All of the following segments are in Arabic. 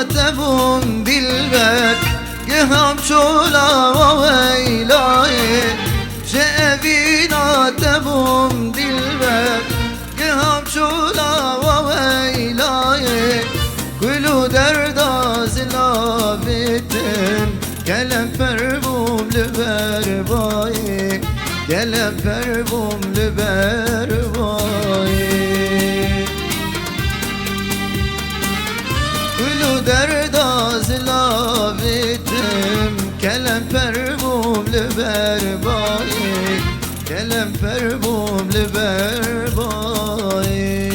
تبون دلبر گهم چولا و ویلای جوینا تبون دلبر گهم چولا و ویلای گلو درداز لابتن گلم پر بوم لبر بای گلم پر بوم لبر بای گلو درداز لابتم گلم پر بوم لبر بای گلم پر بوم لبر بای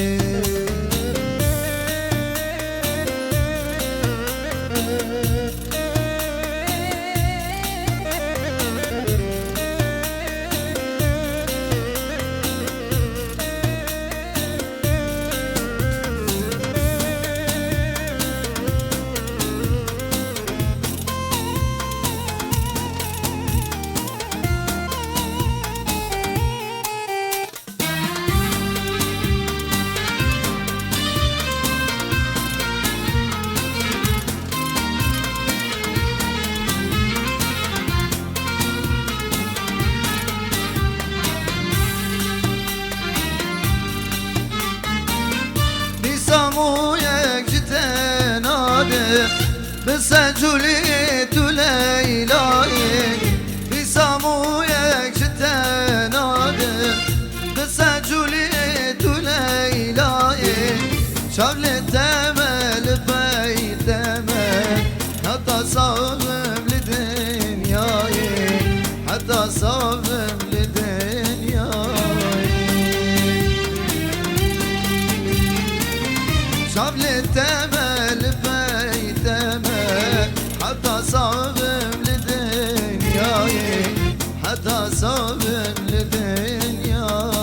بسجولي تليلاي بسامو يكشتنادي بسجولي تليلاي شغل تمل بيتمل حتى صاغم لدنياي حتى صاغم لدنياي شغل تمل حتى صابم لدنياي حتى صابم لدنياي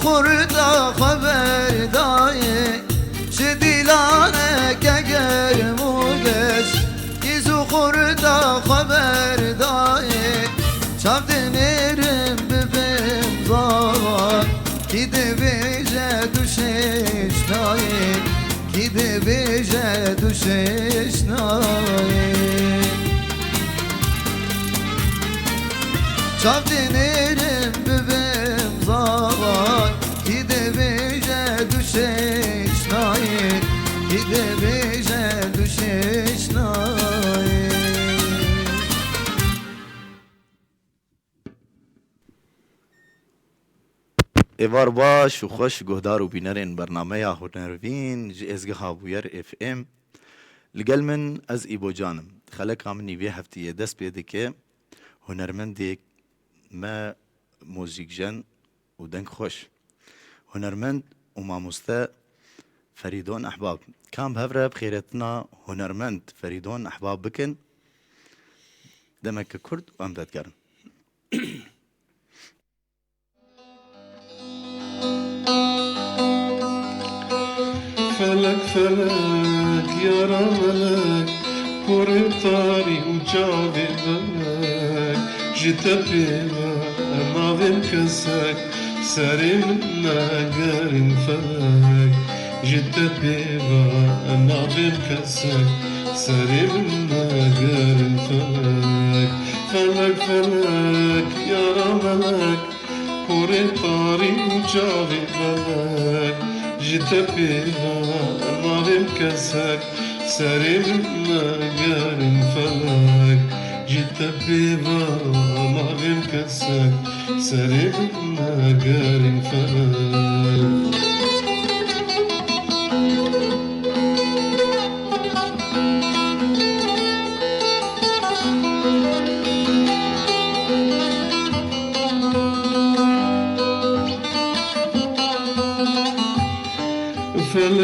خوردا خبر دایه چه دیلانه که گرموگش یزو خوردا خبر دایه چاپ دنیرم ببیم زاوان کی ده بیجه دوشش نایه کی ده بیجه دوشش نایه چاپ دنیرم ببیم زاوان ششنای دیده بیجه دو ششنای ایوار باش و خوش گهدار و بینرین برنامه یا هنروین جی ازگه هابویر اف ام لگل من از ایبو جانم خلق همینی وی هفتیه دست بیده که هنرمندی ما موزیک جن و دنگ خوش هنرمند وماموستا فريدون أحباب كان بهفرة بخيرتنا هنرمند فريدون أحباب بكن دمك كرد وأمداد قرن فلك فلك يا رملك قرب طاري وجابي بلك جيت بيبا ناظم كسك ساري منا قارن فلك جيت بيبا ناظم كسك ساري منا قارن فلك فلك فلك يا رملك قرب طاري وجابي بلك جيت بيبا ناظم كسك ساري منا قارن فلك جيت بيبا ناظم كسك ساري منا قارن فلك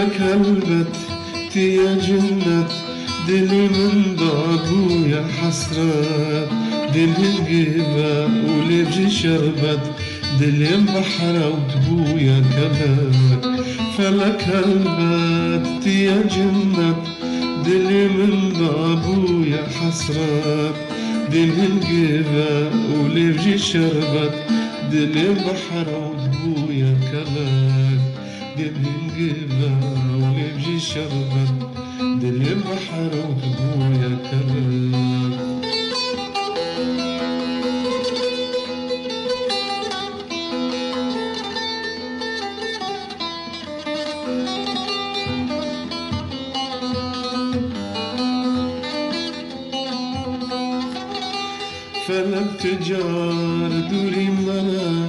فلك هلبت يا جنة دلي من بابو يا حسرات دلي القيبة ولبجي شربت دلي بحر وتبويا كبات فلك هلبت يا جنة دلي من بابو يا حسرات دلي القيبة ولبجي شربت دلي بحر وتبويا كبات دلي القيبة ولبجي شربت دلي بحر وتبويا كبات فلك تجار دوري منا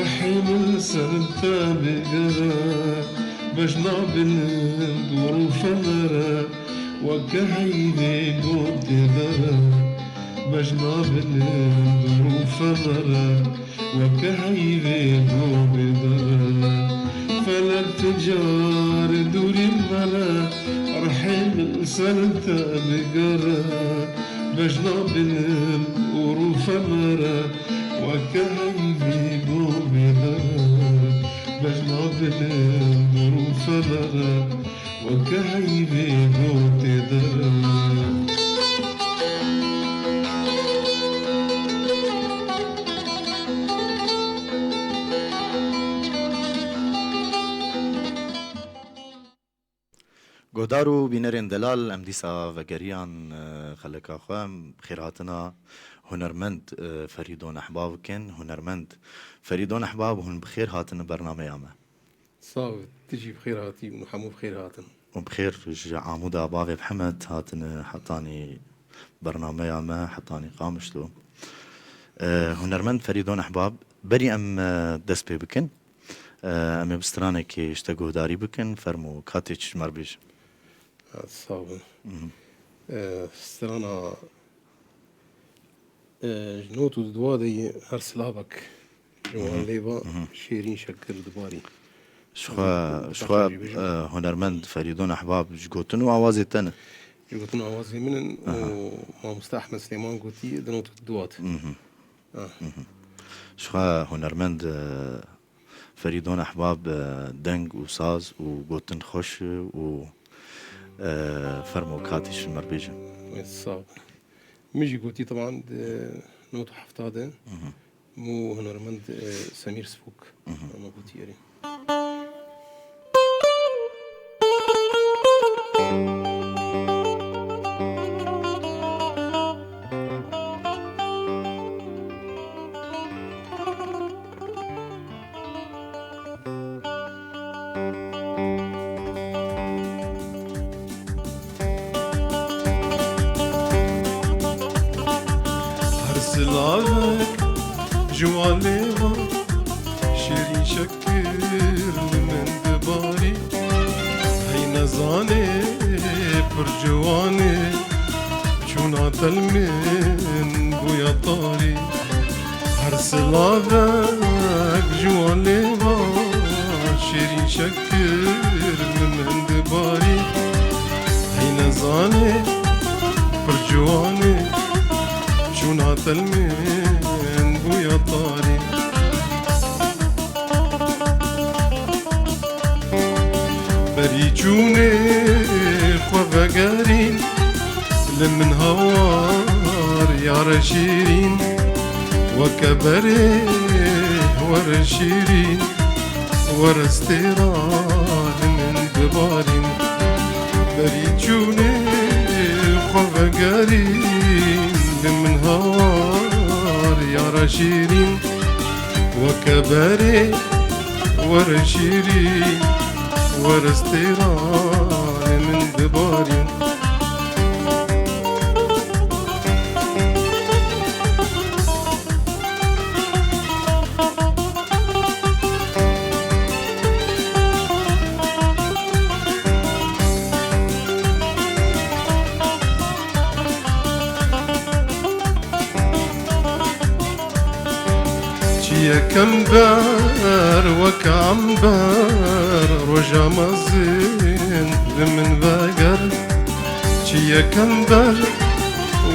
رحيم السنة بقرا بجنا بالدور فمرا وكهيدي قد ذرا بجنا بالدور فمرا وكهيدي قد ذرا فلك تجار دوري منا رحيم السنة بقرا بجنا بالأروف مرة وكهيبي قومي ذرا بجنا بالأروف مرة وكهيبي قومي ذرا گهدارو بینرین دلال ام دیسا وگریان خلکا خوام خیراتنا هنرمند فریدون احباب کن هنرمند فریدون احباب هن بخیر هاتن برنامه یامه صافي تجي بخير هاتي ونحمو بخير هاتن وبخير عمود أباغي بحمد هاتن حطاني برنامه يامه حطاني قامشلو هنرمند فریدون احباب بري ام دست بي بكن ام بسترانه كي اشتاقو داري بكن فرمو كاتيش مربيش صافي سترانا جنوتو دوادي هرسلابك جوان ليبا شيرين شكر دباري شخوا هنرمند فریدون احباب جگوتن و آوازی تنه جوتن اوازي من وما مستحمد سليمان قوتي دنوتو دوات شخوا هنرمند فریدون احباب دنگ و ساز و گوتن خوش و فرمو كاتش مربيجة صافي مجي قوتي طبعا نوتو حفتاده مو هنرمند سمير سفوك ما قوتي يري هرسلالك جواليها شيرين شكر من دباري هي نزاني برجواني شون عدل من بويا طاري هرسلالك جواليها شيرين شكر من دباري هي نزاني برجواني شون عطل من بويا طاري بريجوني خوفقارين لمن هوار يا رشيرين وكبري ورشيرين ورستيران من دبارين بريجوني خوفقارين من هوار يا رشيرين وكبري ورشيرين ورستيران من دبارين چیه کمبر وک عنبر رجا مزین لمن بگر چیه کمبر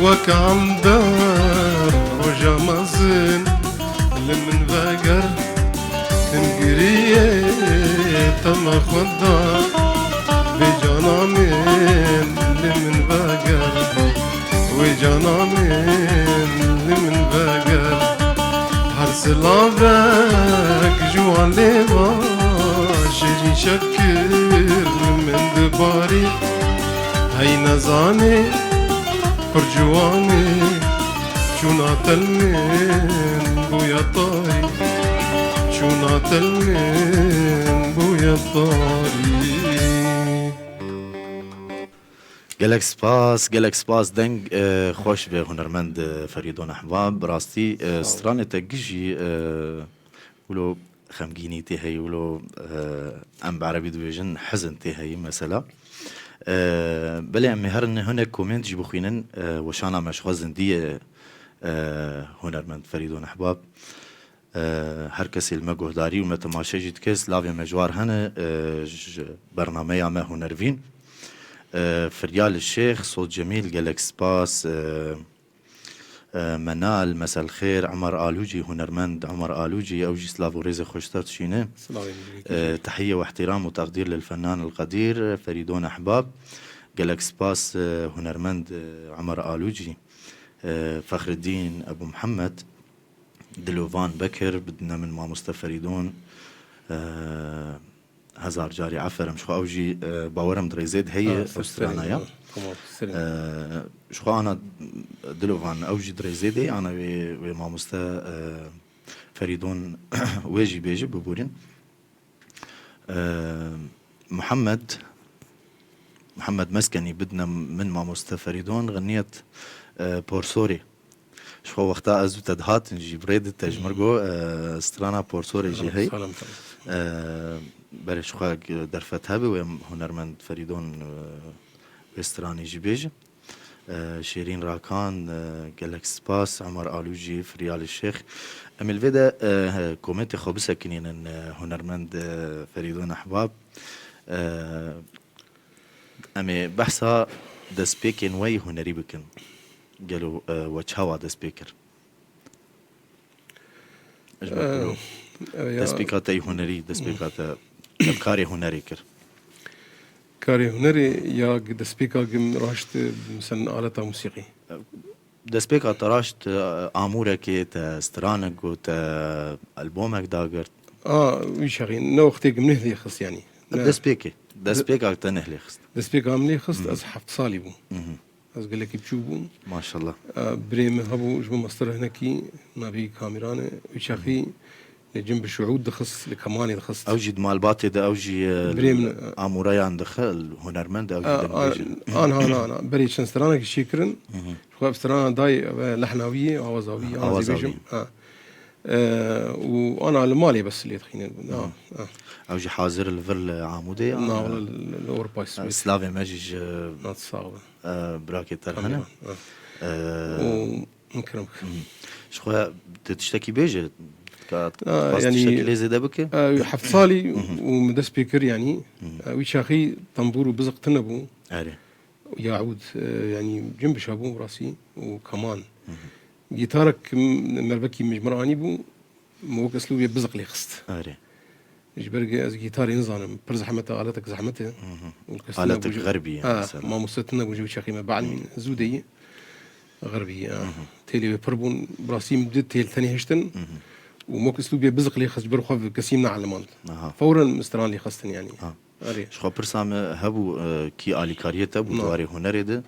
وک عنبر رجا مزین لمن بگر انگریه تم خدا به جانا من لمن بگر و جانا من لمن بگر هر سلامك جوان ليبا شجي شكر من دباري هاي نزاني برجواني شونا تلمين بويا طاري شونا تلمين بويا طاري گلک سپاس دنگ خوش به هنرمند فریدون احباب راستی سترانه تگیجی ولو خمگینی تی هی ولو ام بعربی دویجن حزن تی هی مثلا بله ام هرن هنه کومنت جی بخوینن وشانا مشخوزن دی هنرمند فریدون احباب هر کسی المگهداری و متماشه جید کس لاوی مجوار هنه برنامه ما هنروین فريال الشيخ صوت جميل جالك سباس منال مساء الخير عمر آلوجي هنرمند عمر آلوجي أوجي سلافو ريزة خوشتات شينه تحية واحترام وتقدير للفنان القدير فريدون أحباب جالك سباس هنرمند عمر آلوجي فخر الدين أبو محمد دلوفان بكر بدنا من ما مصطفى فريدون هزار جاري عفر مش خو أوجي باورم دريزيد هي أسترانيا شو أنا دلوفان أوجي دريزيد هي أنا وما مستا فريدون ويجي بيجي ببورين محمد مسكني بدنا من ما مستا فريدون غنيت بورسوري شو وقتها أزو تدهات نجي بريد تجمرجو استرانا بورسوري جي هي برش خواهد درفت هبه و هنرمند فریدون وسترانی جبیج شیرین راکان گلک سپاس عمر آلوجی فریال الشيخ ام الفيدا كومنت خبسه كنين هنرمند فریدون احباب ام بحثا دسبيكن وي هنري بكن قالوا وجهوا دسبيكر دسبيكات اي هنري دسبيكات كاري هنري كر كاري هنري يا دسبيكا جم راشت مثلا آلة موسيقي دسبيكات راشت آمورك تا سترانك و تا ألبومك داقرت ويشاغي نو اختيق منهلي خص يعني دسبيكا تنهلي خص دسبيكا عملي خص از حفت صالي بو از قال لك بشوفو ما شاء الله بريم هبو جبو مستر هناكي نبي كاميرانه ويشاخي جنب الشعود دخص لكماني دخص اوجي مال باطي ده اوجي اموريان دخل هنرمند اوجي انا بري شنسترانا شيكرن خو بسترانا داي لحناويه اوازاويه اوازاويه وانا المالي بس اللي تخينين اوجي حاضر الفل عمودي والله الاوربايس سلافي ماجيج نات صعبه براكي ترهنا ونكرمك شخو تشتكي بيجي يعني ليزي دبكه حفظ صالي ومدرس بيكر يعني ويشاخي طنبور وبزق تنبو يعود يعني جنب شابو راسي وكمان جيتارك مربكي مجمراني بو موك اسلوبي بزق لي خست جبرق از جيتاري نظام برزحمته آلتك زحمته آلتك غربية ما مستنا بوجي شاخي ما بعد من زودية غربية تيلي بربون براسي مدد تيل ثاني هشتن وموك اسلوبي بزق لي خص برخو كسيمنا على المانت فورا مستران لي خصتن يعني شخو برسام هبو كي آليكاريتا بو دواري هنري ده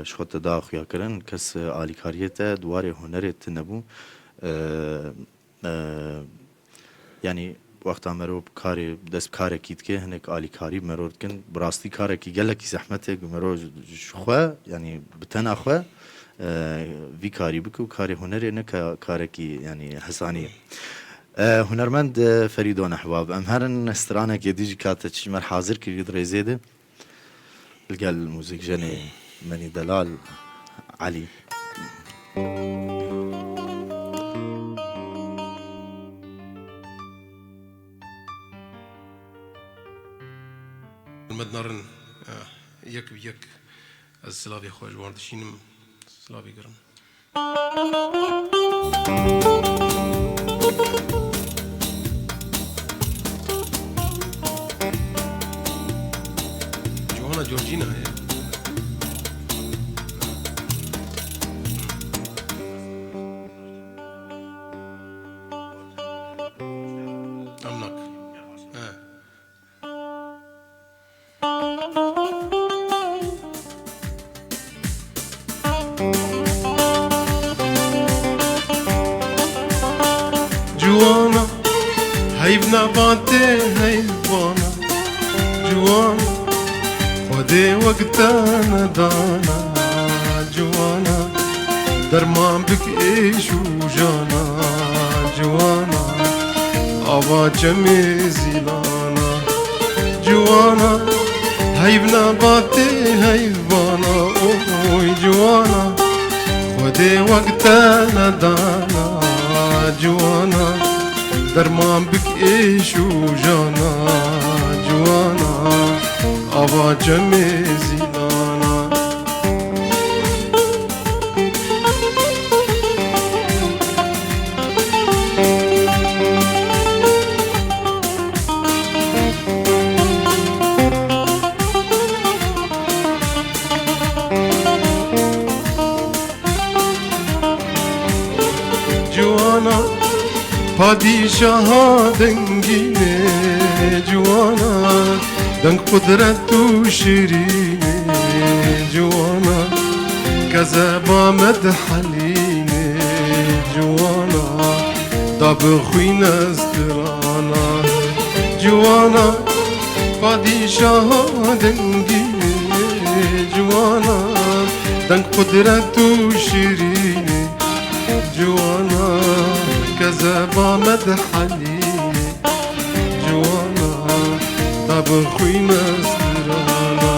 شخو تداخ يا كرن كس آليكاريتا دواري هنري تنبو يعني وقتا مرو بكاري دست بكاري كيت كي هناك آليكاري مرو كن براستي كاري كي قال لك زحمتك مرو شخو يعني بتنا خو في كاري بكو كاري هنري نك كاركي يعني حسانية هنرمند فريدون أحباب أمهرن استرانك يديجي كاتش مر حاضر كي يدري زيده لقى الموسيقى جاني مني دلال علي محمد نارن يك بيك السلافي خوش واردشينم سلافي قرن جوانا جورجينا هي جوانا هيبنا باتي هيبانا جوانا خدي وقتنا دانا جوانا درمان بك ايش وجانا جوانا ابا جمي زيلانا جوانا هيبنا باتي هيبانا اوي جوانا خدي وقتنا دانا جوانا درمان بك ايش وجانا جوانا ابا جمي زيلانا جوانا پادشاه دنگینه جوانا دنگ قدرت و شیرینه جوانا کذبا مدحلینه جوانا داب خوین استرانا جوانا پادشاه دنگینه جوانا دنگ قدرت و شیرینه جوانا كذبا مدحلي جوانا طب خوينا استرانا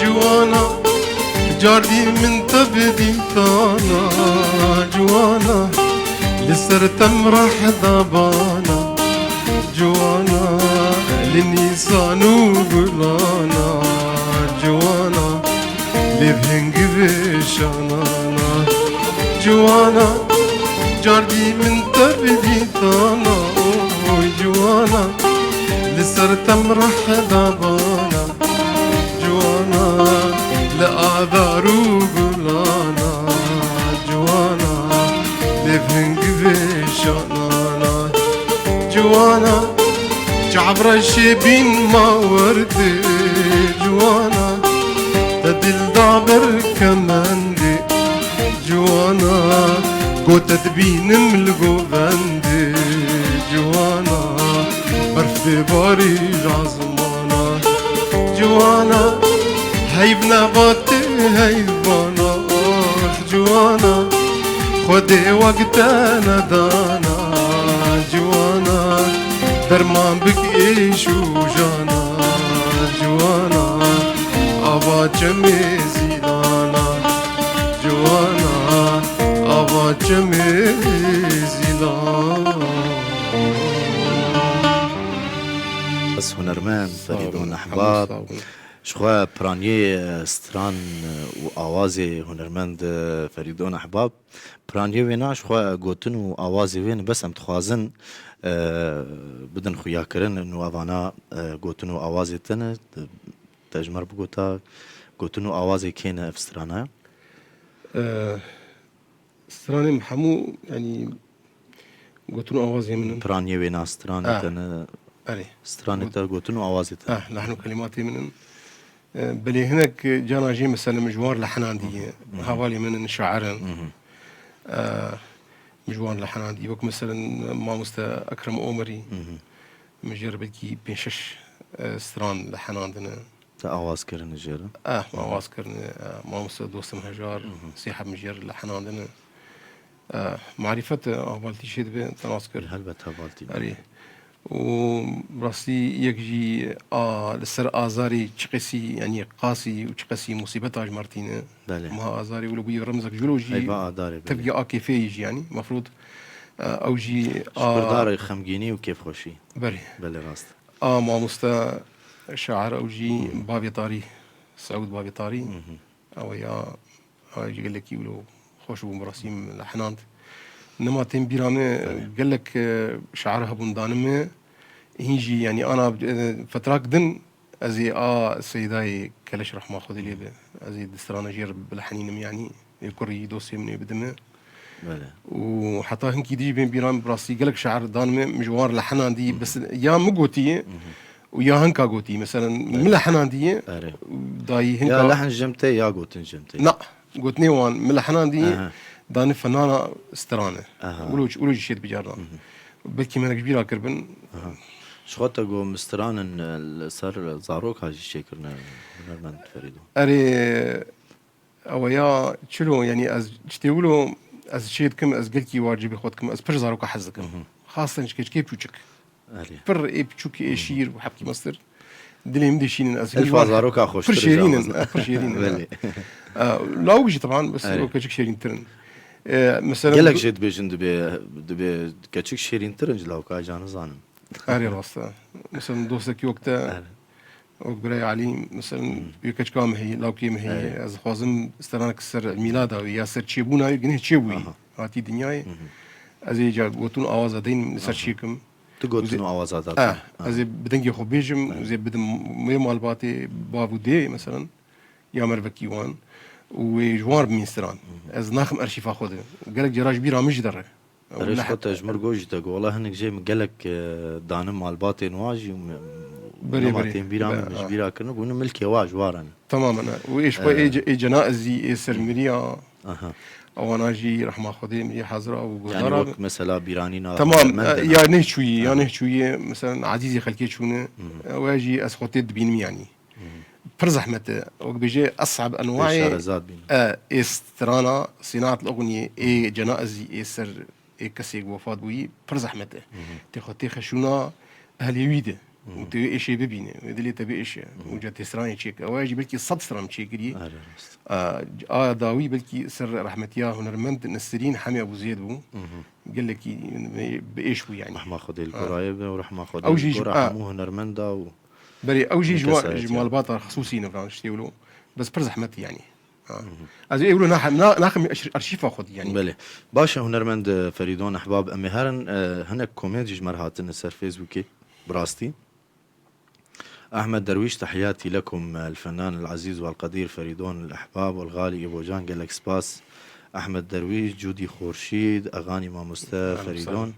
جوانا جاردي من تبدي طانا جوانا لسر تمرح ضبانا جوانا للنيسان وبلانا جوانا لبهنج بشانانا جوانا جاردي من تبدي طانا جوانا لسر تمرح ضبانا جوانا لآذار وقلانا جوانا لبهنج بشانانا جوانا جعبر الشبين ما وردي جوانا تدل دابر كمان دي جوانا قو تدبين ملقو بندي جوانا برفي باري عزمانا جوانا هيبنا باتي هيبانا جوانا خدي وقتنا دانا جوانا درمان بك ايش وجانا جوانا ابا جمي زيلانا جوانا ابا جمي زيلانا بس هنرمند فريدون احباب شخوا پرانیه ستران و آوازی هنرمند فریدون احباب پرانیه وینا شخوا گوتن و آوازی وین بس ام تخوازن بدن خویا کرن نو اوانا گوتن و آوازی تن تجمر بگوتا گوتن و آوازی کین اف سترانه ستراني محمو يعني قوتن آوازي من پرانیه وینا ستران تن ستران تا گوتن و آوازی تن لحن كلماتي من بلي هناك جانا جي مثلا مجوار لحن دي حوالي من شاعر مجوار لحن دي وك مثلا ما مستا اكرم اومري مجرب كي بيشش ستران لحن عندنا تا آواز کرن جرا ما آواز کرن ما مستا دوست مهجار سيحب مجر لحن عندنا معرفة أهوالتي شيد به تناسكر هلبت هفالتي أري وبراسي يكجي لسر آزاري تشقسي يعني قاسي وتشقسي مصيبة عج مارتينة بله ما آزاري ولو بي رمزك جلوجي هيبقى داري بله تبقى كيفي يجي يعني مفروض أو جي شبر داري خمجيني وكيف خوشي بري بله راست ما مستا شاعر أو جي بابي طاري سعود بابي طاري أو يا يجي قال لك يقولوا خوش بو مراسيم لحنانت انما تم بيرامي قال لك شعرها بندانمه هيجي يعني انا فتراك دن ازي سيداي كلش رح ماخذ لي ازي دسترانا جير بالحنينم يعني يكري دوسي مني بدمه بله وحتى هنكي دي بين بيرامي براسي قال لك شعر دانمه مجوار لحنان دي بس يا مقوتي ويا هنكا قوتي مثلا من لحنان دي داي هنكا يا لحن جمتي يا قوتن جمتي لا قوتني وان من لحنان دي داني فنانة استرانة ولوج شيء بجارنا بلكي منك كبيرة كربن شخوتا قو مستران صار زاروك هاجي شكرنا هنرمند فريدون أري أويا شلو يعني أز تقولوا أز شيء كم أز قلكي واجبي خودكم أز بر زاروك حزكم خاصة كي بيوتشك بر إيه بيوتشك إشير وحبكي مصدر دلي مدي شيء أز الفا زاروك أخوش بر شيرين لا وجي طبعا بس كشك شيرين ترن مثلا قالك جد بيجن دبي كتشك شيرين ترنج لو كاجان زانم أري راستا مثلا دوستك وقتها وقبل علي مثلا يكش كام هي لو كيم هي از خوازم استرانك سر ميلادا ويا سر تشيبونا يجنه تشيبوي هاتي دنياي از يجا قوتون آواز دين سر شيكم تقولون آواز هذا از بدنجي خو بيجم زي بدم مالباتي بابو دي مثلا يا مرفكيوان وجوار بمينستران از ناخم ارشيفا خوده قالك جراج بيرا مش دره ريش خطة جمر جوج تقول والله هنك جاي قالك دانم مال باطن واجي بري بيرا مش بيرا كنا بقولنا ملكي واج وارن تماما وايش اي جنائزي اي سرمريا او انا جي رح ما خدي مي حاضره او يعني وقت مثلا بيرانينا تمام يا نهشوي مثلا عزيزي خلكي شونه واجي اسخوتيد بينم يعني فرزح متى وبيجي اصعب انواع استرانا صناعه الاغنيه اي جنائزي اي سر اي كسي وفات بوي فرزح متى تاخذ خشونا اهليويده وتي شيء ببينه ودلي تبي ايش وجات استراني تشيك واجي بلكي صد استران تشيكري داوي بلكي سر رحمتيا هنرمند نسرين حمي ابو زيد بو قال لك بايش بو يعني رحمه خدي القرايب ورحمه خدي القرا مو هنرمندا بري اوجي جمال باطل خصوصي نفران شتيولو بس بر زحمتي يعني از يقولوا ناخم ارشيف اخذ يعني بله باشا هنرمند فريدون احباب امي هرن هناك كوميدي جمرهاتن سر فيسبوكي براستي احمد درويش تحياتي لكم الفنان العزيز والقدير فريدون الاحباب والغالي ابو جان قال لك سباس احمد درويش جودي خورشيد اغاني ما مستوى فريدون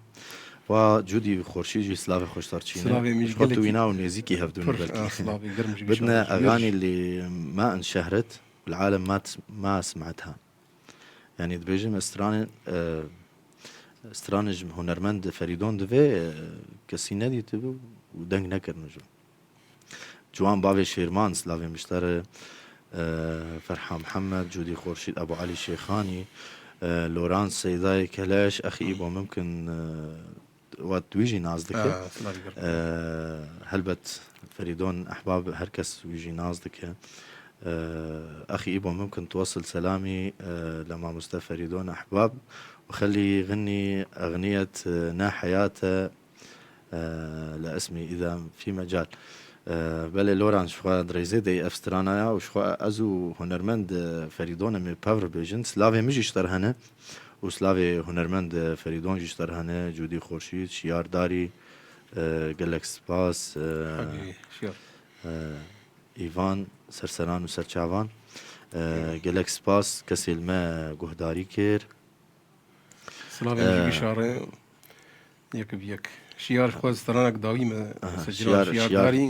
وجودي خورشيد سلافي خوش ترشينا خطو وينا ونيزيكي هفدون بالكي بدنا اغاني اللي ما انشهرت والعالم ما سمعتها يعني دبيجم استرانج هنرمند فريدون دفي كسينا دي تبو ودنگ نكر نجو جوان بابي شيرمان سلافي مشتري فرحة محمد جودي خورشيد ابو علي شيخاني لورانس سيداي كلاش اخي ابو ممكن وقت ويجي نازدك هلبت فريدون احباب هركس ويجي نازدك اخي ايبو ممكن توصل سلامي لما مستوى فريدون احباب وخلي يغني اغنية نا حياته لاسمي اذا في مجال بله لوران شخوا دريزيدي افسترانايا وشخوا ازو هنرمند فريدون من باور بيجن سلافي مجي اشترهنه وسلافي هنرمند فريدون جيشترهنه جودي خورشيد شيار داري قالك سباس ايفان سرسران وسرچاوان قالك سباس كسي ما قهداري كير سلافي بشاره يك بيك شيار خوز ترانك داويمه سجلان شيار داري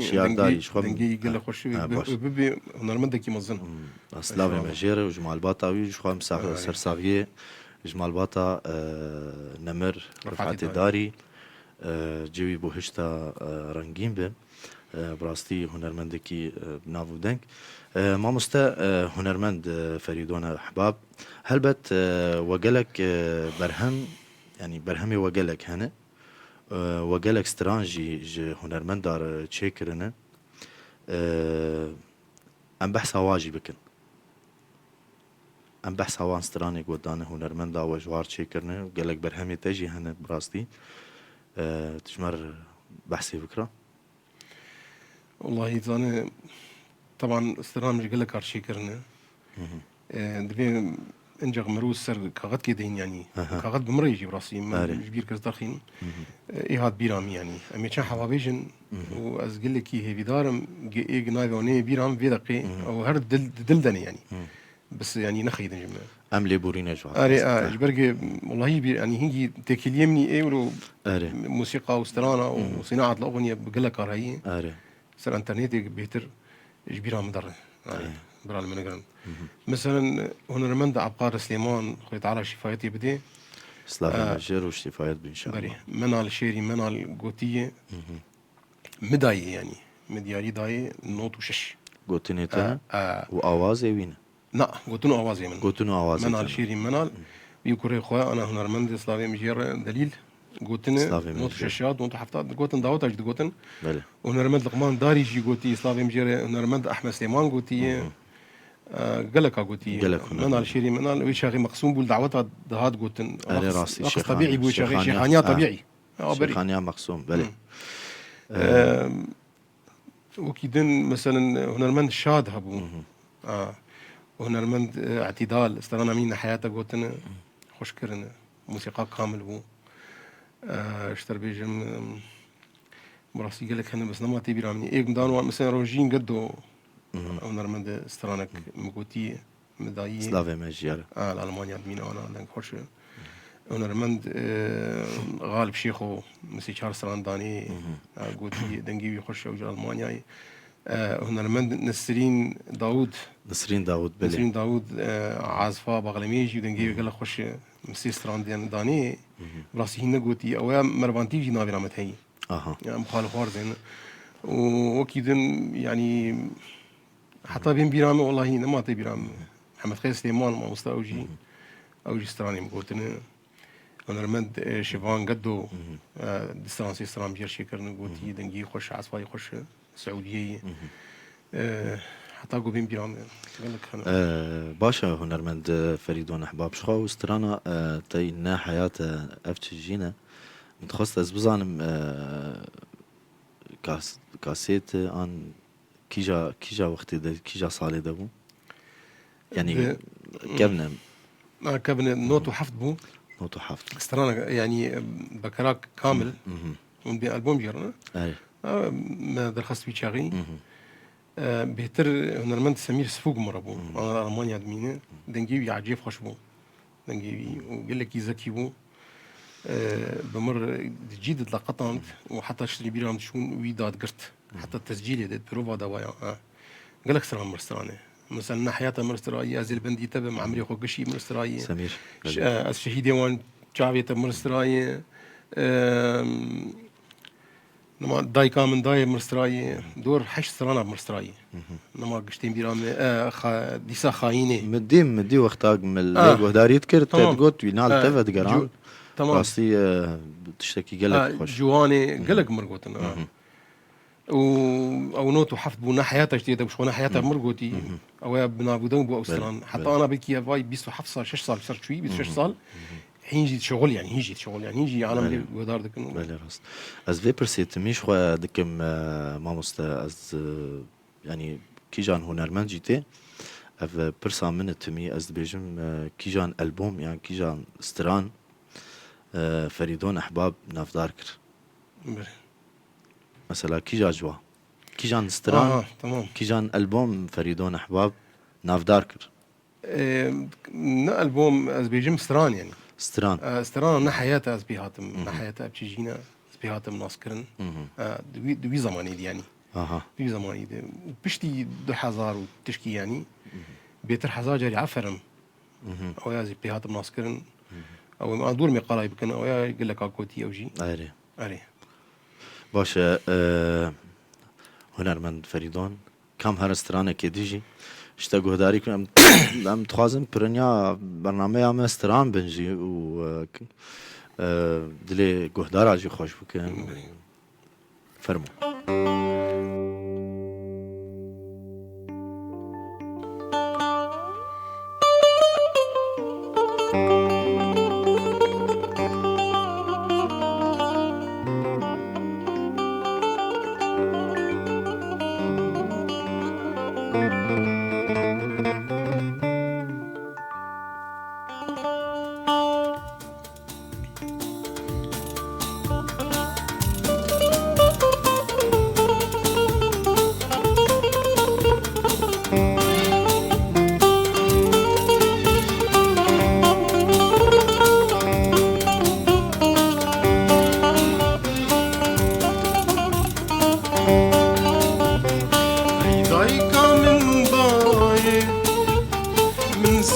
دنجي قال خوش ببي هنرمند كي مزن سلافي مجير وجمال باطاوي شخوا مساق سرساغيه جمال باطا نمر رفعت داري جوي بوهشتا رنگين به براستي هنرمندكي بنافو دنك ماموستا هنرمند فريدون أحباب هل بت وقالك برهم يعني برهمي وقالك هنا وقالك سترانجي هنرمند دار تشيكرنا ام بحث واجي بكن ام بحث وان ستراني قدانه هنرمند دا وجوار تشيكرنا قالك برهمي تجي هنا براستي تجمر بحثي بكره والله أنا طبعا استرام مش قلك أرشي كرنا دبي انجغ مروس سر كاغد كيدين يعني كاغد بمرة يجي براسي مش بير كز داخين إيه هاد بيرام يعني أمي كان حوابيجن وأز قل لك هي بدارم إيه جناي وني بيرام في دقيقة أو هر دلدني يعني بس يعني نخيد نجمع أملي بورينا جوا جبرق والله يعني هنجي تكليمني إيه ولو موسيقى واسترانة وصناعة الأغنية بقول لك هي سر انترنت بيتر جبيرها مدر برا المنقرن مثلا هنرمند عبقار سليمان خويت على شفايتي بدي سلافي مجر وشفايت بن شاء الله منال شيري منال قوتية مداي يعني مدياري داي نوت وشش قوتنيتا وآوازي وين لا قوتنو آوازي من قوتنو آوازي منال شيري منال يكوري خويا أنا هنرمند سلافي مجر دليل قوتن نوت شاشات نوت حفتات قوتن داوت أجد قوتن ونرمند لقمان داري جي قوتي سلافي مجر ونرمند أحمد سليمان قوتي قلك قوتي منال شيري منال ويشاغي مقسوم بول دعوتها دهات قوتن رقص طبيعي بو شاغي شيخانيا طبيعي شيخانيا مقسوم بلي وكيدن مثلا هنرمند شاد هبو وهنرمند اعتدال استرانا مين حياته قوتن خوش كرنا موسيقى كامل بو اشتر بيجم براسي قال لك انا بس ما تبي رامني ايه مدانو مثلا روجين قدو هنرمند استرانك مقوتي مدايي سلافي مجير الالمانيا مينا انا لانك خوش هنرمند غالب شيخو مسيشار سرانداني قوتي دنجي خوش وجه المانيا هنرمند نسرين داوود بلي نسرين داوود عازفه بغلميجي ودنجي قال لك خوش مسي سراندان داني براسي هنا قوتي او مربانتي جي نابي رامت هي يعني مخالف وارزين وكيدن يعني حتى بين بيرامي والله هنا ما تي بيرامي محمد خير سليمان ما مستوجي اوجي ستراني مقوتنا انا رمد شيفان قدو ديستانسي سترام جير شكر نقوتي دنجي خوش عصفاي خوش سعوديه حتى قو بين بيرامي باشا هنرمند فريدون احباب شخو استرانا تينا حياته افتشجينا متخصص بزانم كاسيت ان كيجا وقت كيجا صالي دبو يعني كبنا نوت وحفظ بو نوت وحفظ استرانا يعني بكراك كامل من بين البوم جرنا ما درخصت في شاغي بهتر هنرمند سمير سفوق مربو انا المانيا دمينه دنجيبي عجيب خوش بو دنجيبي وقال لك يزكي بو بمر جديد لقطنت وحتى اشتري بيرام شون ويداد قرت حتى التسجيل ديت بروفا دوايا قال لك سلام مرستراني مثلا حياته مرستراي ازل بندي تبع مع عمري خو قشي مرستراي سمير الشهيد وان جافيته مرستراي نما داي كامن داي مرستراي دور حش سرانا مرستراي نما قشتين بيرام ديسا خاينه مدي وقتاق من اللي داري يذكر تقول وينال تفد قران تمام راسي بتشتكي قلق خوش جواني قلق مرقوتنا او نوتو حفظ بونا حياته جديده وشونا حياته مرقوتي او بنا بودن بو اوستران حتى انا بكي فاي بيسو حفصه 6 صار صار شوي 6 صار حين جيت شغل يعني هيجي شغل يعني هيجي عالم ودار دك بله راست از في برسيت مش خو دكم ما مست از يعني كيجان هنرمند جيتي اف برسا من تمي از بيجم كيجان البوم يعني كيجان ستران فريدون احباب نافداركر مثلا كيجا جوا كيجان ستران تمام كيجان البوم فريدون احباب نافداركر نا البوم از بيجم ستران يعني ستران نحياته از بيهاتم نحياته بتجينا بيهاتم ناسكرن دوي زماني دي يعني دوي زماني دي بشتي 2000 وتشكي يعني بيتر حزار جاري عفرم او يازي بيهاتم ناسكرن او ما دور مي قرايب كان او يقول لك اكوتي او جي اري باشا هنرمند فریدون کام هر استرانه که دیجی شتا گهداری کنم ام تخوازم پرنیا برنامه ام استران بنجی و دلی گهدار آجی خوش بکن فرمو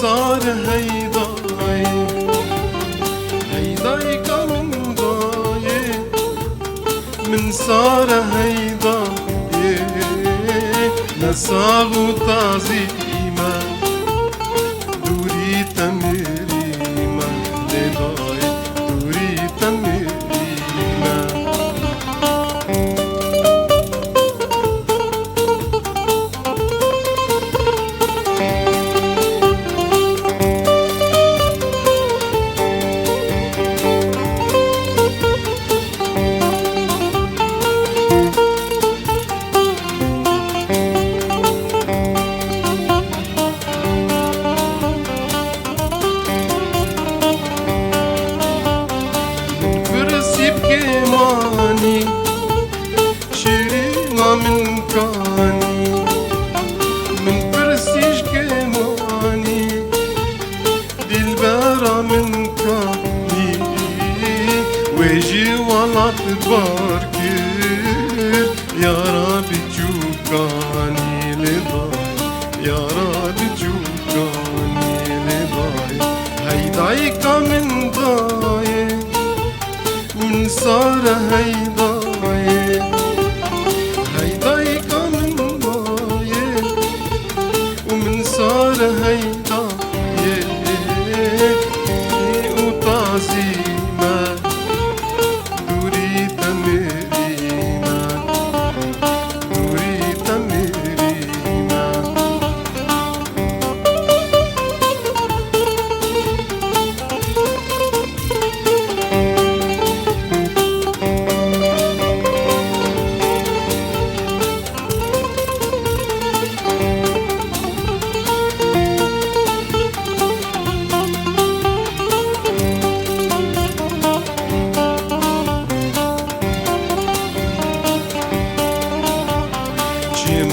صار هيضاي هيضايك من ضاي من صار هيضاي نصاب تعظيما دوري تمريما لضاي دوري تمريما كماني شيرينا من كاني من برسيج كماني دلبارة من كاني ويجي ولا تباركر يا رب تشوكاني لضاي يا رب تشوكاني لضاي هيدايك من ضاي من صار هيضاي هيضايك من ضاي ومن صار هيضاي وتعظيما دوري تمريما دوري تمريما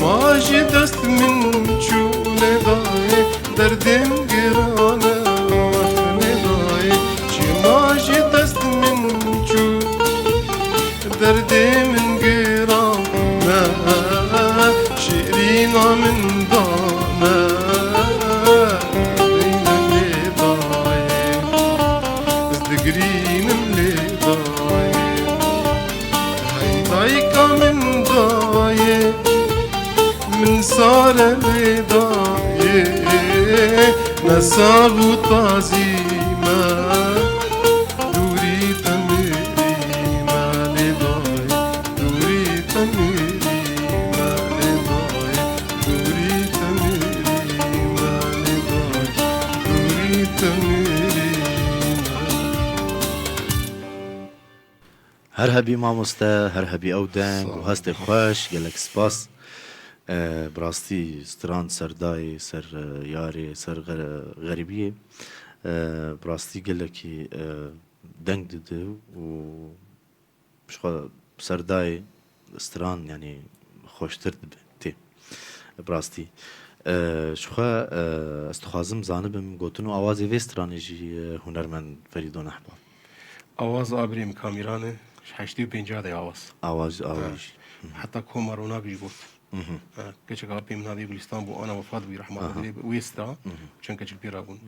ماجي دست من شو لضاي دردم قرانا لضاي شي ماجي دست من شو دردم قرانا شيرينا من ضانا لضاي ازدقرين لضاي هيضايك من ضاي من صار رضاي نصاب تعظيما دوري تمريما لضاي دوري تمريما لضاي دوري تمريما لضاي دوري تمريما هر هبی ماموسته هر هبی او دنگ و هست خوش گلک سپاس براستی ستران سردای سر یاری سر غریبیه براستی گلکی دنگ دده و بشخوا سردای ستران یعنی خوشتر دبی براستی شخوا استخوازم زانبم گوتنو آوازی وی سترانی جی هنرمند فریدون احباب آواز آبریم کامیرانه 85 ده آواز حتی کومارونا بیش گفت كشك عربي من هذه بلستان بو أنا وفاد بي رحمة الله ويسترا عشان كشك بيرابون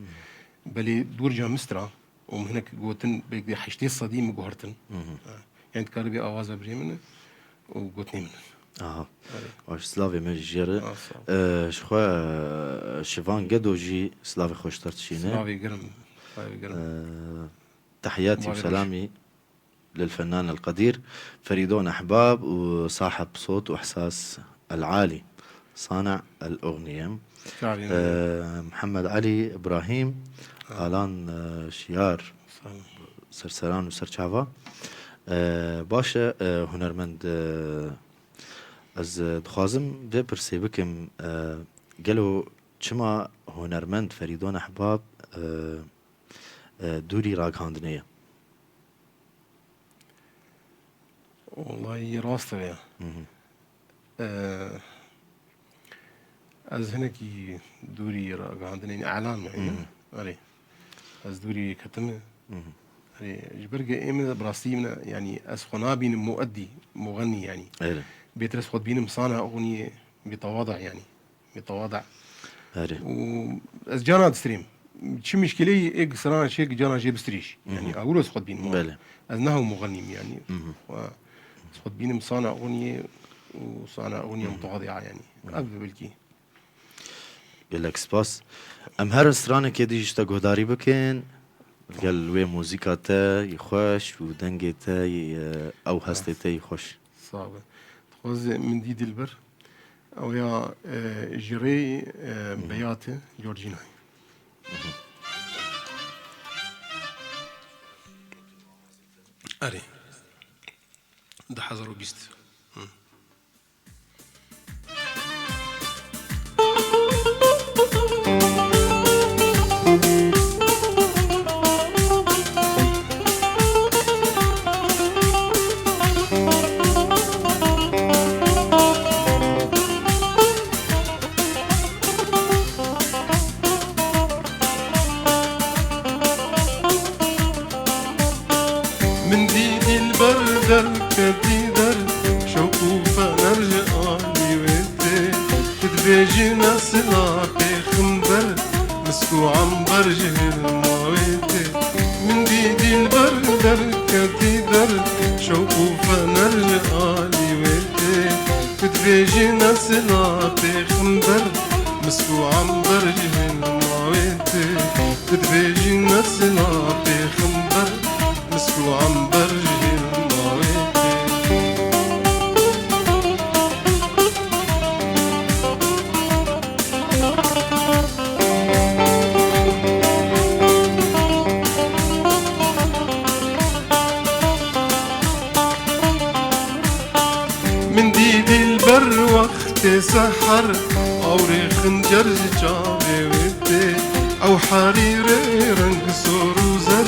بلي دور جا مسترا ومن هناك قوتن بيقدي حشتي الصديم جوهرتن يعني تكاربي آواز بريمن وقوتني من اها واش سلافي من الجيرة صافي. شخوا شيفان قدو جي سلافي خوش ترتشينه سلافي قرم، سلافي قرم. تحياتي وسلامي للفنان القدير فريدون أحباب وصاحب صوت وإحساس العالي صانع الأغنية محمد علي إبراهيم آلان شيار سرسران وسرچاوا باشا هنرمند از دخوازم ده پرسی بکم گلو چما هنرمند فریدون أحباب دوری راگهاندنیه والله راسته يا از هناكي دوري عندنا اعلان معي علي از دوري كتمه علي جبرجة ايمن براستي من يعني از خنابين مؤدي مغني يعني بيترس خد بين مصانع اغنيه بتواضع يعني بتواضع از جانا ستريم شو مشكلة إيج سران شيء جانا جيب ستريش يعني أقول خد بين از نهو مغني يعني خد بين مصانع أغنية وصانع أغنية متواضعة يعني أبدا بالكي قالك سباس أم هر سرانة كده جشتا قهداري بكين قال وي موسيقى تا يخوش ودنجي تا أو هستي تا يخوش صعبة تخوز من دي دلبر أو يا جري بياتي جورجيناي أري ده حضروا بيست من دي البردر كديدر شوكو فنرجع لي ويتي تدبيجي نسلا بخنبر مسكو عنبر جهل مويتي من دي البردر كديدر شوكو فنرجع لي ويتي تدبيجي نسلا بخنبر مسكو عنبر جهل مويتي تدبيجي نسلا بخنبر مسكو عم برجي المويتي من ديد البر وقت سحر أو ريخ نجرج جابي ودي أو حريري رنگ سور وزر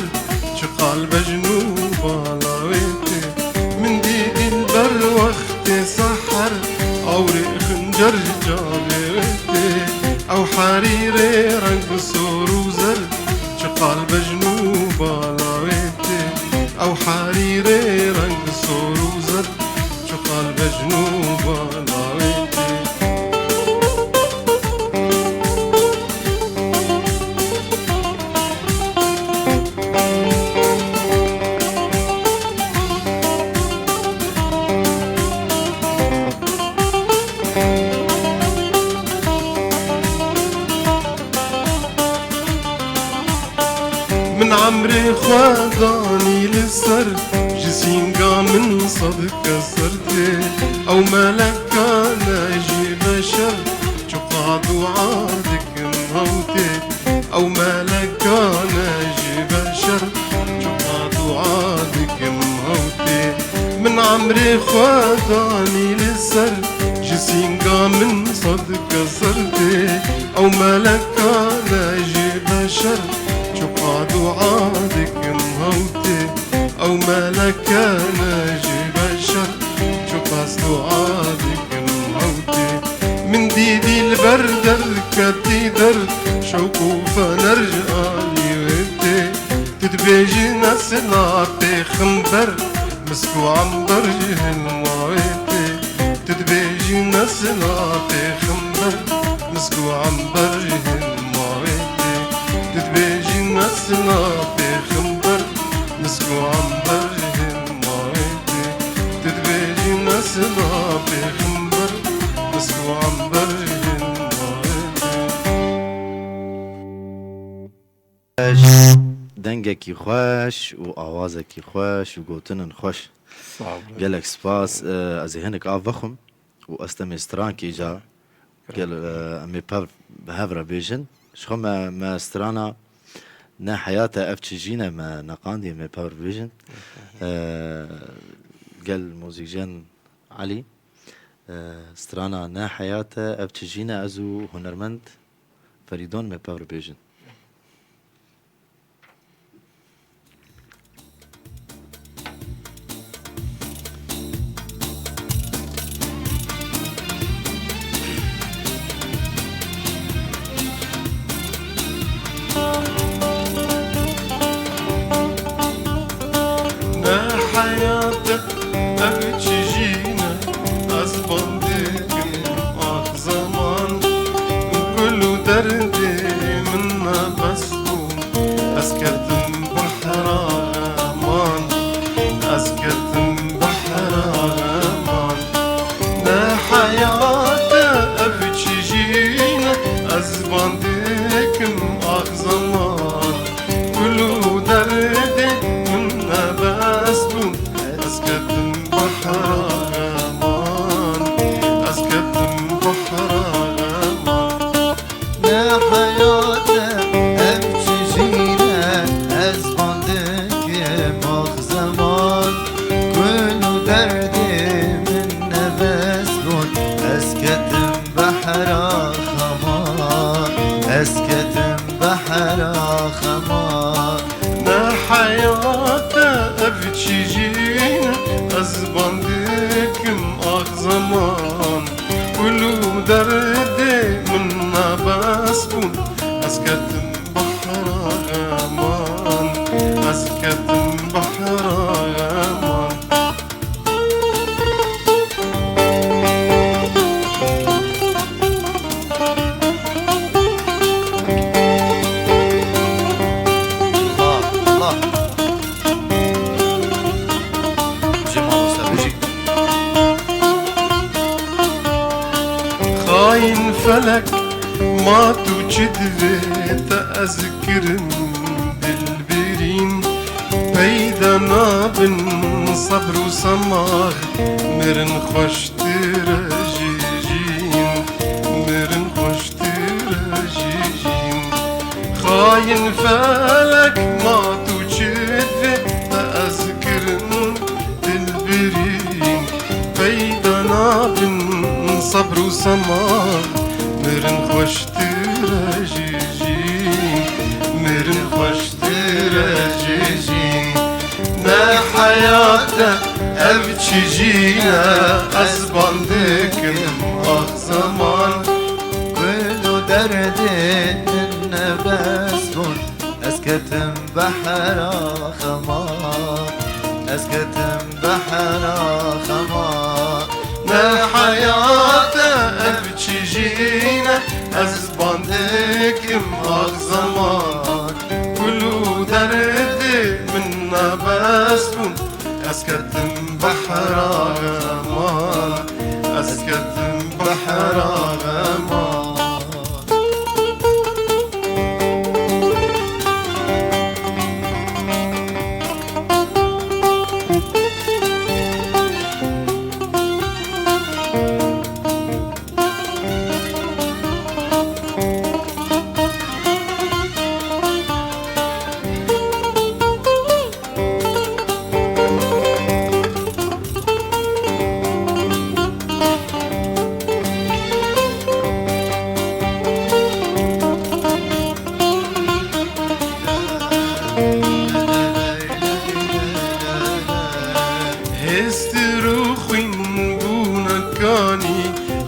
شقال بجنوب علاويتي من ديد البر وقت سحر أو ريخ نجرج جابي ودي أو حريري رنگ سور وزر شقال بجنوب علاويتي أو حريري رنگ سور وزر شقال بجنوب علاويتي من عمري خواداني للسر جسينقا من صدق كسرتي أو ملكا ناجي بشر شقاد وعادك مهوتي أو ملكا ناجي بشر شقاد وعادك مهوتي من عمري خواداني للسر جسينقا من صدق كسرتي أو ملكا ناجي بشر شقاد وعادك مهوتي أو مالك ناجي بشر شقاد وعادك مهوتي من ديدي البردر كتيدر شوكو فنرجع لي ودي تدبيجي نسلاتي خنبر مسكو عنبر جهل مويتي تدبيجي نسلاتي خنبر مسكو عنبر جهل مويتي تدبيجي نسلا بخنبر مسكو عنبر جهل مويتي تدبيجي نسلا بخنبر دنگکی خوش و آوازکی خوش و گوتنن خوش گلک سپاس از هنک آوخم و استمستران کی جا گل امی پر به هفرا بیجن شخو ما استرانا نه حیات افتشجینا ما نقاندی می پر بیجن قال موزيجان علي استرانا نا حياة افتشجينا ازو هنرمند فريدون مي باور بيجن فلك ما توجد تأذكرن بالبرين بيدنا بن صبر وسماغ مرن خوش ترجيجين مرن خوش ترجيجين خاين فلك ما توجد تأذكرن بالبرين بيدنا بن صبر وسماغ مرن خوش ترجيجين مرن خوش ترجيجين ما حياته أبتشجينا أزباندكن آخ زمان كل درد النفس بون أسكتم بحر خمار أسكتم بحر خمار ما حياته أبتشجينا أزباندكن آخ زمان كل درد منا بسبون أسكتم بحر غمان أسكتم بحر غمان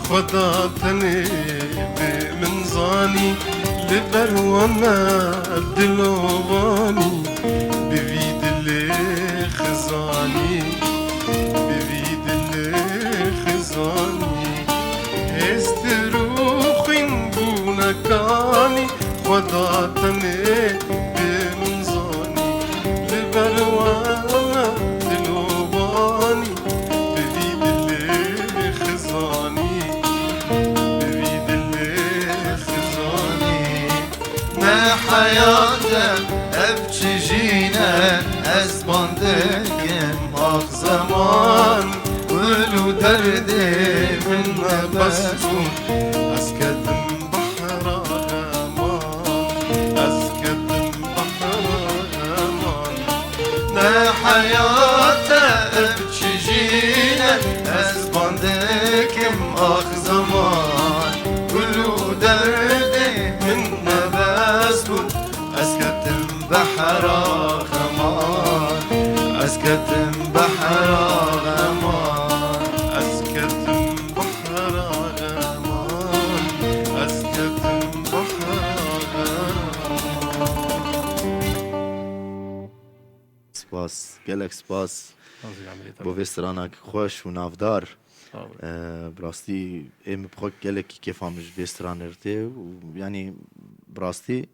خداتني بمنزاني لبروما الدلواني بفيد اللي خزاني بفيد اللي خزاني استروخين بونكاني خداتني بمنزاني لبروما الدلواني بفيد اللي خزاني حياتك ابتجينا أزبندكم آخ زمان ولو دردي من نبسكم أسكتم بحر غمان أسكتم بحر غمان نا حياته ابتجينا أزبندكم آخ زمان ولو دردي من نبسكم أسكتم بحر غمان أسكتم بحر غمان أسكتم بحر غمان أسكتم بحر غمان سپاس گلک سپاس هذه العملية بو وسترانك خوش و نافدار طبعا. براستي ام بخوك گلك كيف عمج وسترانرتي و يعني براستي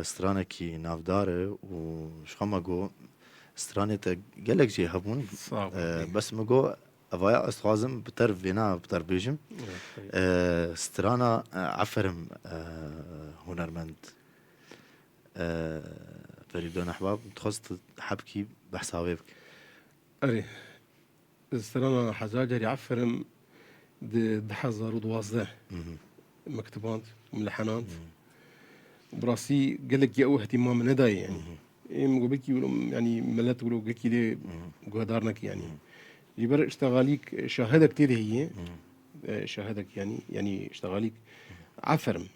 سترانكي نافداره و شخما جو سترانتا گلك جي هبون بس مگو أفايا أستخازم بتر فينا بتر بيجم سترانا عفرم هنرمند فريدون أحباب تخصت حبكي بحسابك أري استرانا حزاجر يعفرم دحزر ودوازده مكتبات وملحنات براسي قال لك يا اهتمام نداي يعني مقول بك يعني ملات يقولوا بك لي قدارنك يعني جبر اشتغاليك شاهدك كثير هي شاهدك يعني اشتغاليك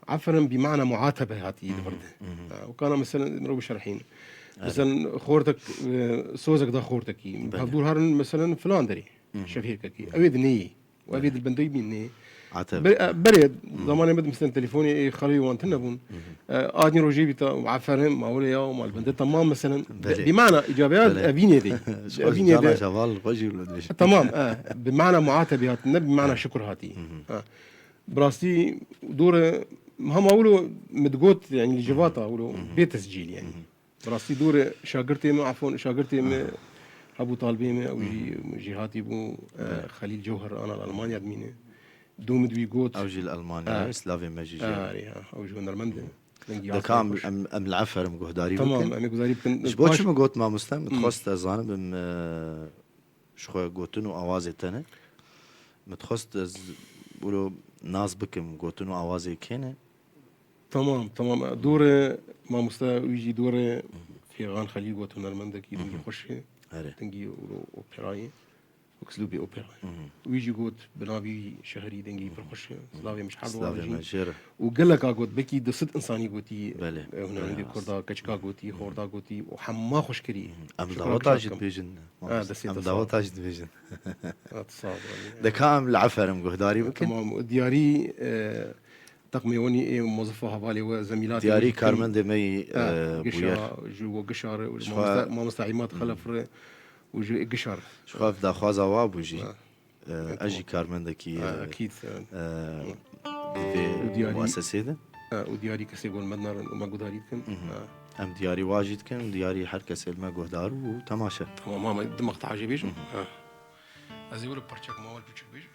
عفرم بمعنى معاتبه هاتي البرده وكان مثلا نروح شرحين مثلا خورتك سوزك دا خورتك هدول هارن مثلا فلان دري شفيرك كي اويد ني وابيد البندوي بيني بريد زمان بد مثلا تليفوني خلي وانتنا بون ادني روجي بتا عفرم ماوليا ومال البند تمام مثلا بمعنى ايجابيات ابيني دي ابيني دي شغال رجي ولا تمام بمعنى معاتبه هات بمعنى شكر هاتي براستي دور هم اولو مدقوت يعني الجواتا اولو بيت تسجيل يعني براستي دور شاگرتي عفوا شاگرتي ابو طالبي او جهاتي بو خليل جوهر انا الالمانيا دمينه دوم دوي جوت او جي الالمانيا سلافي ماجي او جو نرمنده ده كام ام العفر مقداري تمام ام مقداري بكن شبوش مقوت ما مستم تخصت زانب شخو قوتنو اوازي تنه متخصت بقولوا ناس بكم قوتنو اوازي كينه تمام دور ما مستوى يجي دور في غان خليل قوتو نرمنده كي يخش تنجي اوبراي وكسلوبي اوبرا ويجي قوت بنابي شهري دنجي برخش سلافي مش حاضر سلافي وقال لك قوت بكي دست انساني قوتي بله هنا عندي كردا كشكا قوتي خوردا قوتي وحما خوش كري ام دعوتاج بيجن ام دعوتاج بيجن اتصاب ده كام العفر مقداري بكن تمام دياري تقميوني موظفة حوالي وزميلاتي دياري كارمن دمي بوير جو قشار ما مستعيمات خلف وجو قشار شخاف دا خوازا وابوجي اجي كارمندكي اكيد في مؤسسه ده ودياري كسي قول مدنار وما قداري كن ام دياري واجد كن دياري هر كسي ما قدار وتماشى تمام ما دماغ تعجب بيجو از يقولوا برشك ما اول بيجو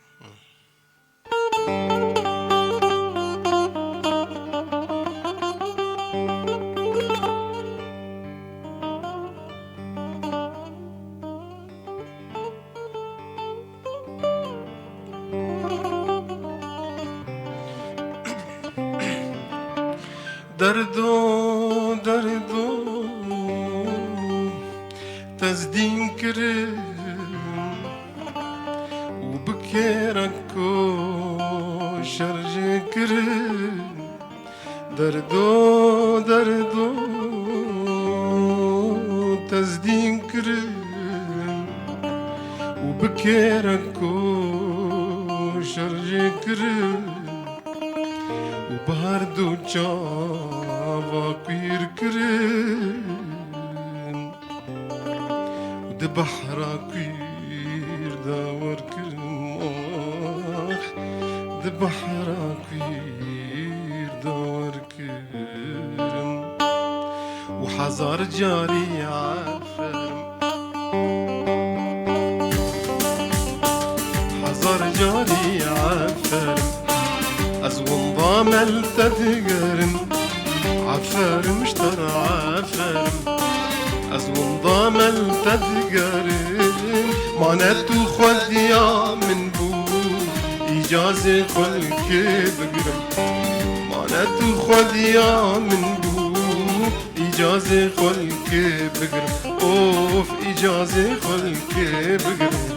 دردو تزدين كرم وبكيركو شرج كرم دردو تزدين كرم وبكيركو شرج كرم وبهردو جاوا قير كرن ود بحرا قير داور كرن ود بحرا قير داور كرن وحزار جاري عفرم حزار جاري عفرم أزوم ضامل تدقرن عفارم اشتر عفارم از ونظام التذكارم معناتو خديا من بو إجازة خلك بقرم معناتو خديا من بو إجازة خلك بقرم أوف إجازة خلك بقرم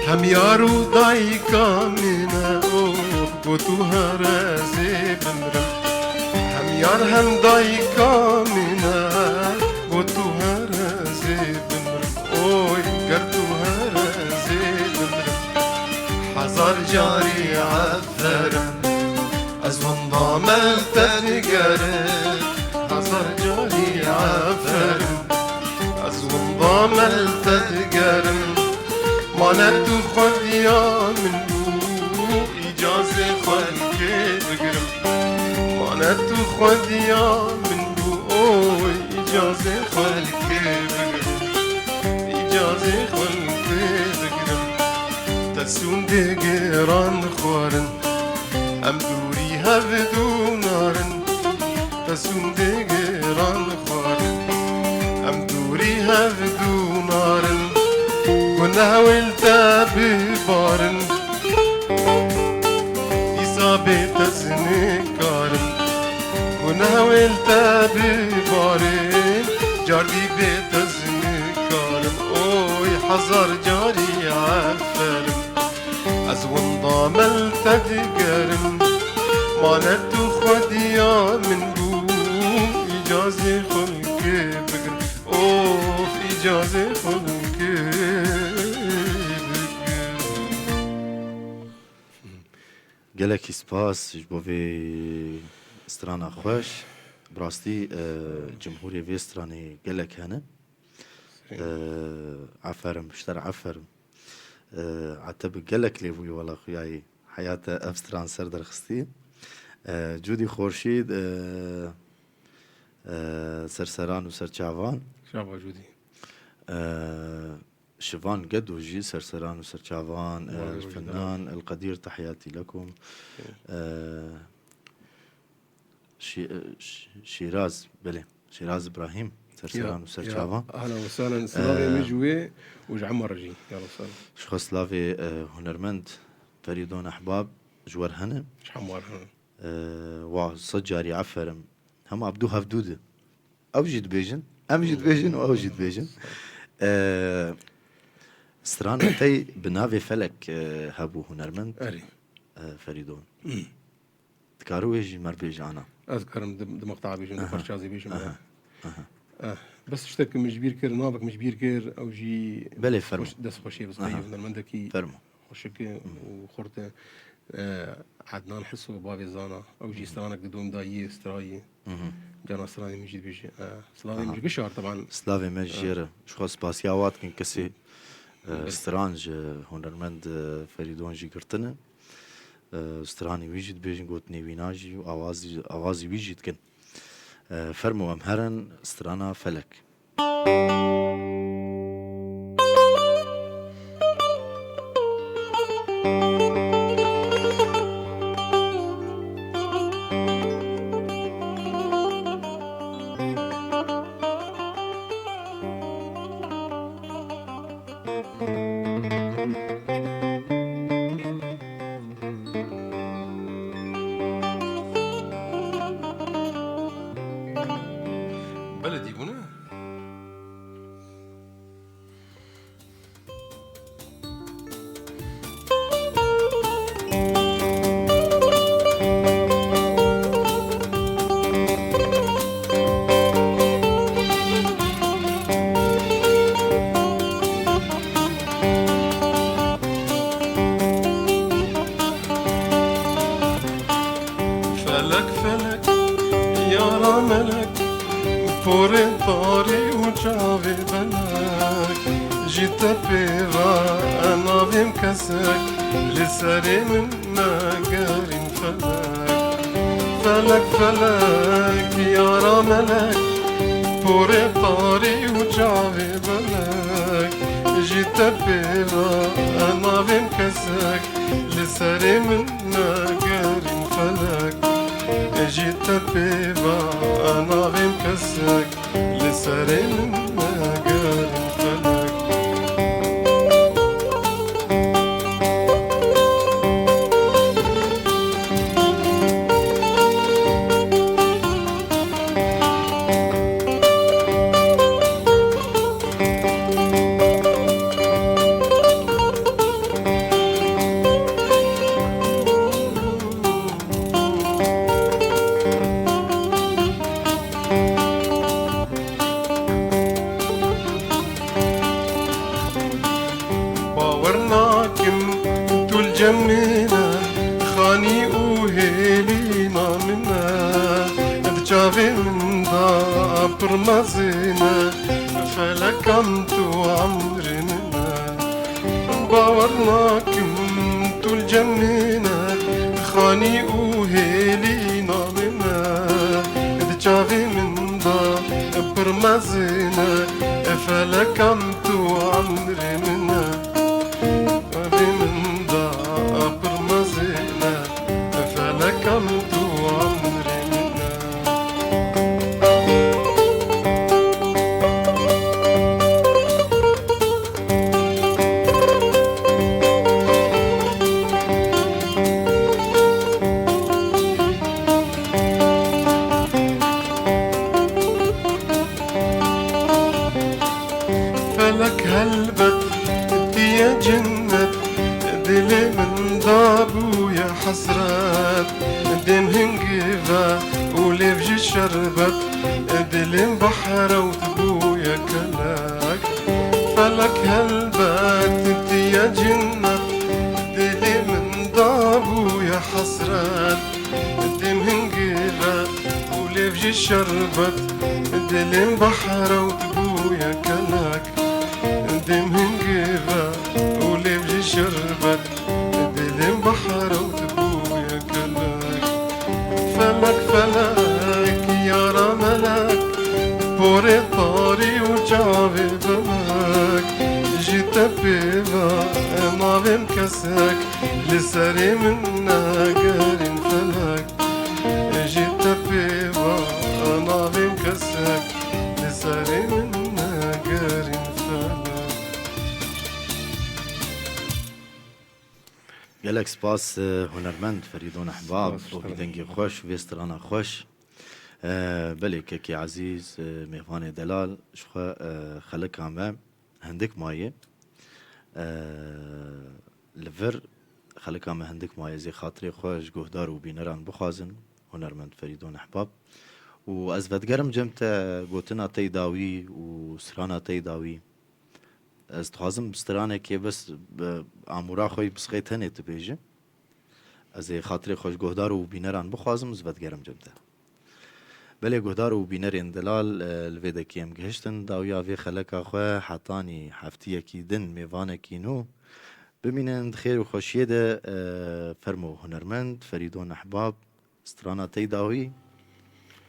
هم یارو دایکا مینا اوه بو تو هرزی بمرم هم یار هم دایکا مینا بو تو هرزی بمرم اوی گر تو هرزی بمرم حزار جاري عفرم از وندام التذكارم حزار جاری عفرم از وندام التذكارم مانتو خديا من بو إجازة خلك بقرم مانتو خديا من بو أوي إجازة خلك بقرم إجازة خلك بقرم تسون دقيران خوارن أم دوري هفدو نارن تسون دقيران خوارن أم دوري هفدو نارن ونحاولت ببارن إصابة تزنكارن ونحاولت ببارن جاري بتزنكارن أوي حزر جاري عفرم از وانضام التذكارن معناتو خديا من بو إجازة خلك بقرم أوف إجازة خلك gelekî spas ji bo vê strana xweş bi rastî cumhuriyê vê stranê gelek hene aferin bişter aferin hete bi gelek lêbûyî wela xuyayî heyata ev stran ser derxistî Cudî Xorşîd serseran û serçavan شابه جودي شيفان قدو جي سرسران وسرشافان الفنان القدير تحياتي لكم شيراز بلي شيراز ابراهيم سرسران وسرشافان اهلا وسهلا سلافي مجوي وجعمر رجي يا وسهلا شخص سلافي هنرمند فريدون احباب جوار هنا شحمار وصجاري عفرم هم عبدو هفدوده اوجد بيجن امجد بيجن واوجد بيجن سترانا تي بنافي فلك هبو هنرمند اري فريدون تكارو يجي مربيج انا اذكر مقطع بيجن برشازي بيجن بس اشتك مجبير كير نابك مجبير كير او جي بلي فرمو دس خوشي بس من المندكي فرمو خوشك وخرت عدنان حسو بابي زانا او جي سترانك دوم دايي ستراي جانا ستراني مجيد بيجي سلافي مجي بشار طبعا سلافي مجيرة شخص سباسياوات كن كسي سترانج هنرمند فريدون جي قرتنا ستراني ويجد بيجن قوت نيويناجي وآوازي ويجد كن فرمو امهرن سترانا فلك بلدي هنا جيت بيضا أنا بهم كسك لسري منا قارن فلك فلك فلك يا رملك بوري طاري وجعبي بلك جيت بيضا أنا بهم كسك لسري منا قارن فلك جيت بيضا أنا بهم كسك لسري منا قارن فلك جمينا خاني وهيلينا منا بجافي من دابر مزينا فلكمتو عمرنا باورناكم طول جمينا خاني وهيلينا منا بجافي من دابر مزينا فلكمتو عمرنا فلكمت عمرنا فلك هلبت يا جنة دلي من ضابو يا حسرات دين هنجيفا ولفجي شربت دلي بحر وتبو يا كلاك فلك هلبت انت يا جنة دلي من ضابو يا حسرات دين هنجيفا ولفجي شربت دلي بحر وتبو يا كلاك دين هنجيفا ولفجي شربت دلم بحر وتبويا كلاك فلك فلك يا رملك بوري طاري وجابي بمك جيت بيضا انا بمكسك لسري منا قارن فلك جيت بيضا انا بمكسك لسري منا قارن فلك. گلک سپاس هنرمند فریدون احباب و بیدنگی خوش و استرانا خوش بله که عزیز مهمان دلال شخوا خلق همه هندک مایه لفر خلق همه هندک مایه زی خاطری خوش گهدار و بینران بخوازن هنرمند فریدون احباب و از ودگرم جمت گوتنا تی داوی و سرانا تی داوی از تحازم بسترانه که بس امورا خوی بسخیت هنه تبیجه از خاطر خوش گهدار و بینران بخوازم از ودگرم جمته بله گهدار و بینرین دلال الویده کیم گهشتن داویا وی خلقا خواه حتانی هفتیه کی دن میوانه کی نو ببینند خیر و خوشیه ده فرمو هنرمند فریدون احباب استرانا تی داوی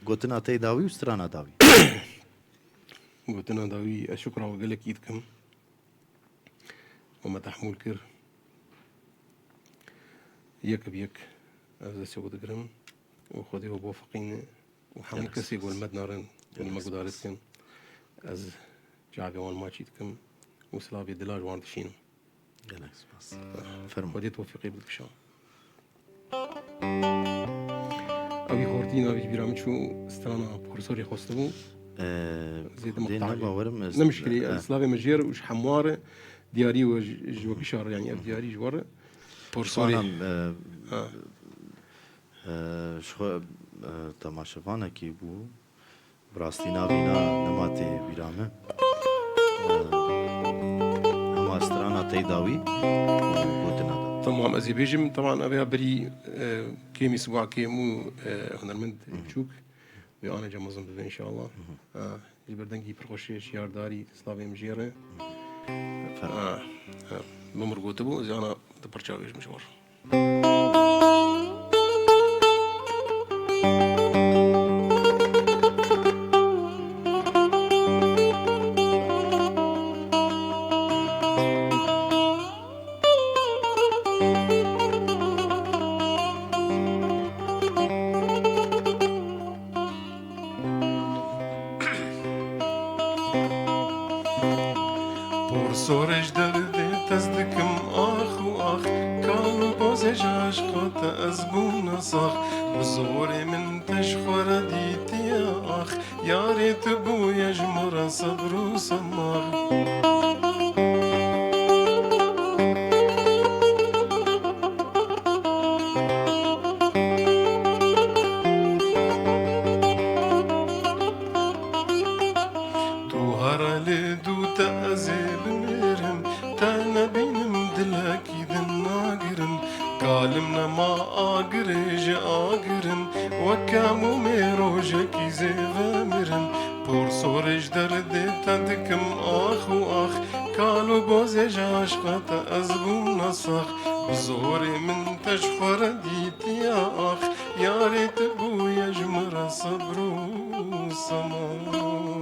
گوتنا تی داوی و استرانا داوی قلتنا داوي شكرا وقالك ايدكم وما تحمل كر يك بيك هذا سوى دقرم وخذي وبوفقين وحمل كسي والمد نارن والمقدارتكم از جعبي وان ما تشيدكم وسلابي دلاج وان تشينو يلا سباس فرمو ودي توفيقي بالكشام أبي خورتين أبي برامج شو استرانا بروفيسوري خوستبو زيد مقطع نمشكلي سلافي مجير وش حمواره دياري وجوكي شهر يعني دياري جوار بورسوري شو تماشفانا كي بو براستينا بينا نماتي بيرامه هما استرانا تيداوي وتنادا تمام أزي بيجم طبعا أبي بري كيمي سبوع كيمو هنرمند تشوك وأنا جمازم بذي إن شاء الله جبردنجي برخوشي شيارداري سلافي مجيره فرق بمرقوت بو زي أنا دبرشاويش مشوار. سورج دردي تزدكم آخ وآخ كانوا بوزج عشقات أزبون صاخ بزوري من تشخور ديتي يا آخ يا ريت بو يجمر صبر وصماغ كالمنا ما آقرج آقرن وكامو ميروجك زيفامرن بور سورج درد تدكم آخ وآخ كالو بوزج عشقات أزبون نصاخ بزوري من تشفر ديتي يا آخ يا ريت بو يجمر صبر وصماخ